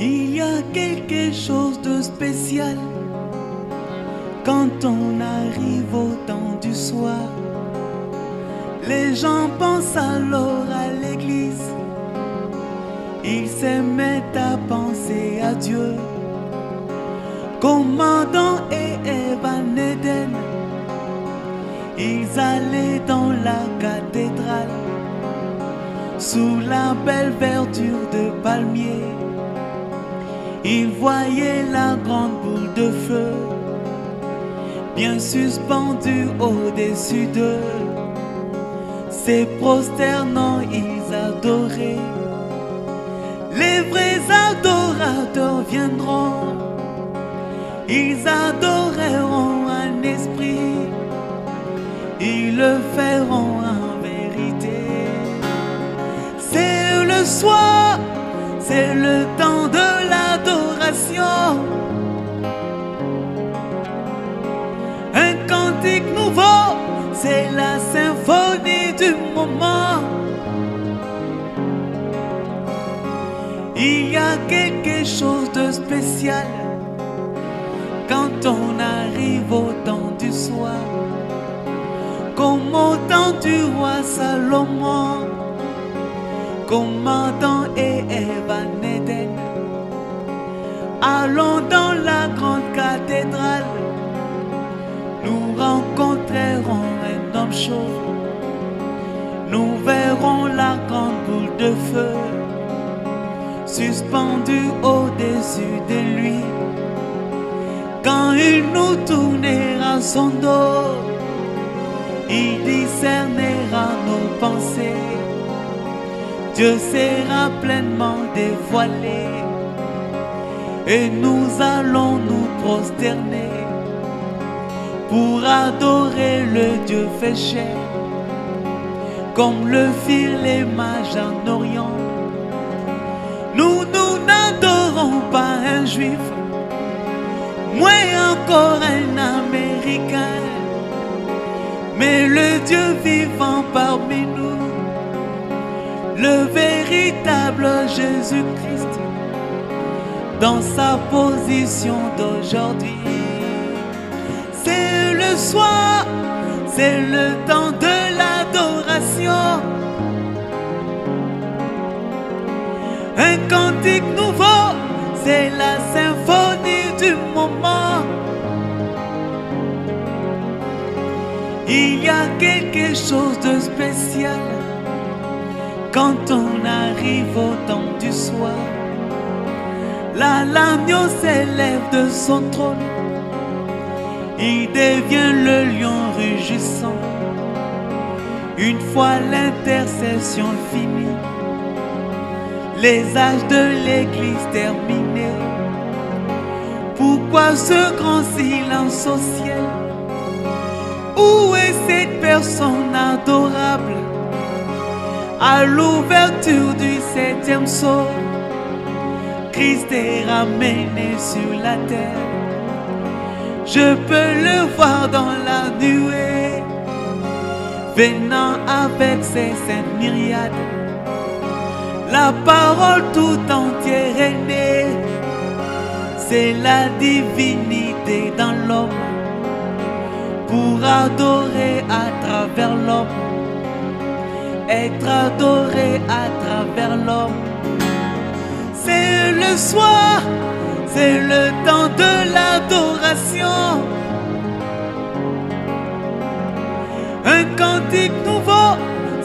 Il y a quelque chose de spécial quand on arrive au temps du soir. Les gens pensent alors à l'église, ils se mettent à penser à Dieu. Comme Adam et Ève en Éden, ils allaient dans la cathédrale, sous la belle verdure de palmier. Ils voyaient la grande boule de feu, bien suspendue au-dessus d'eux. Se prosternant, ils adoraient. Les vrais adorateurs viendront, ils adoreront en esprit, ils le feront en vérité. C'est le soir, c'est le temps de l'adoration. Un cantique nouveau, c'est la symphonie du moment. Il y a quelque chose de spécial quand on arrive au temps du soir, comme au temps du roi Salomon, comme Adam et Ève en Éden. Allons dans la grande cathédrale, nous rencontrerons un homme chaud, nous verrons la grande boule de feu suspendue au-dessus de lui. Quand il nous tournera son dos, il discernera nos pensées. Dieu sera pleinement dévoilé et nous allons nous prosterner pour adorer le Dieu fait chair, comme le firent les mages en Orient. Nous n'adorons pas un juif, moins encore un Américain, mais le Dieu vivant parmi nous, le véritable Jésus-Christ, dans sa position d'aujourd'hui. C'est le soir, c'est le temps de l'adoration. Un cantique nouveau, c'est la symphonie du moment. Il y a quelque chose de spécial quand on arrive au temps du soir. Là, l'agneau s'élève de son trône, il devient le lion rugissant. Une fois l'intercession finie, les âges de l'église terminés, pourquoi ce grand silence au ciel? Où est cette personne adorable à l'ouverture du 7e sceau? Christ est ramené sur la terre, je peux le voir dans la nuée, venant avec ses saintes myriades. La parole tout entière est née, c'est la divinité dans l'homme, pour adorer à travers l'homme, être adoré à travers l'homme. C'est le soir, c'est le temps de l'adoration. Un cantique nouveau,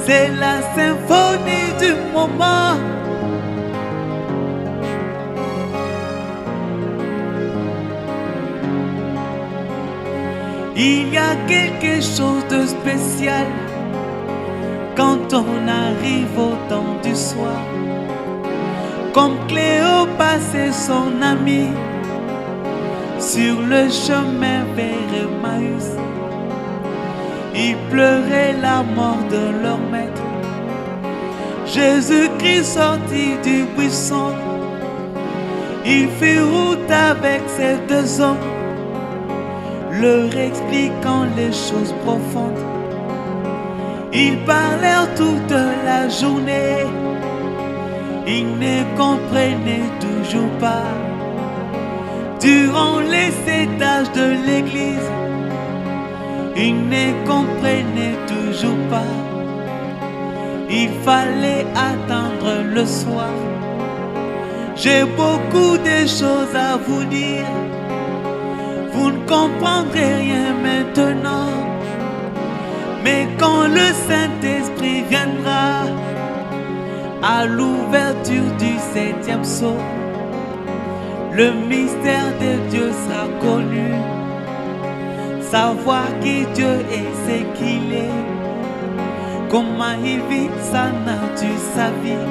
c'est la symphonie du moment. Il y a quelque chose de spécial quand on arrive au temps du soir. Comme Cléopas et son ami sur le chemin vers Emmaüs, ils pleuraient la mort de leur maître. Jésus-Christ sortit du buisson, Il fait route avec ces deux hommes, leur expliquant les choses profondes. Ils parlèrent toute la journée, ils ne comprenaient toujours pas. Durant les 7 âges de l'église, ils ne comprenaient toujours pas. Il fallait attendre le soir. J'ai beaucoup de choses à vous dire. Vous ne comprendrez rien maintenant. Mais quand le Saint-Esprit viendra, à l'ouverture du 7e sceau, le mystère de Dieu sera connu. Savoir qui Dieu est, c'est qu'il est. Comment il vit sa nature, sa vie.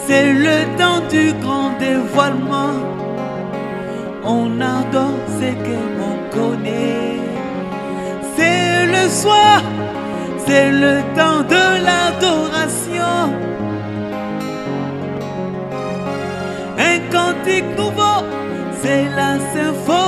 C'est le temps du grand dévoilement. On adore ce que l'on connaît. C'est le soir, c'est le temps de l'adoration. Un cantique nouveau, c'est la symphonie.